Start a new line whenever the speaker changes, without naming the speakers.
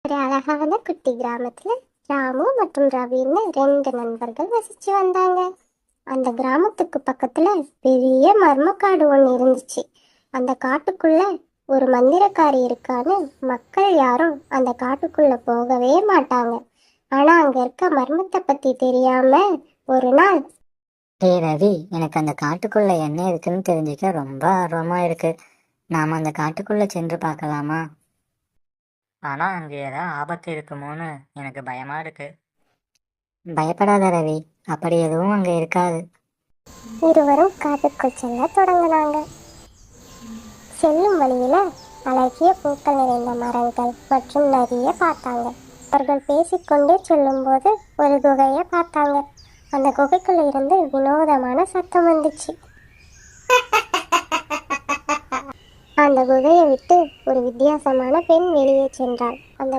ஒரு அழகான குட்டி கிராமத்துல ராமு மற்றும் ரவின்னு ரெண்டு நண்பர்கள் வசிச்சு வந்தாங்க. அந்த கிராமத்துக்கு பக்கத்துல பெரிய மர்மக்காடு ஒன்று இருந்துச்சு. அந்த காட்டுக்குள்ள ஒரு மந்திரக்காரி இருக்கான்னு மக்கள் யாரும் அந்த காட்டுக்குள்ள போகவே மாட்டாங்க. ஆனா அங்க இருக்க மர்மத்தை பத்தி தெரியாம ஒரு நாள்,
ரவி, எனக்கு அந்த காட்டுக்குள்ள என்ன இருக்குன்னு தெரிஞ்சுக்க ரொம்ப ஆர்வமா இருக்கு. நாம அந்த காட்டுக்குள்ள சென்று பார்க்கலாமா? ஆனா அங்க ஏதாவது ஆபத்து இருக்குமோன்னு எனக்கு பயமா இருக்கு. பயப்படாத ரவி, அப்படி எதுவும் அங்க இருக்காது.
இருவரும் காட்டுக்குள் செல்ல தொடங்கினாங்க. செல்லும் வழியில அழகிய பூக்கள் நிறைந்த மரங்கள் மற்றும் நதியை பார்த்தாங்க. அவர்கள் பேசிக்கொண்டே செல்லும்போது ஒரு குகையை பார்த்தாங்க. அந்த குகைக்குள்ள இருந்து வினோதமான சத்தம் வந்துச்சு. அந்த குகையை விட்டு ஒரு வித்தியாசமான பெண் வெளியே சென்றாள். அந்த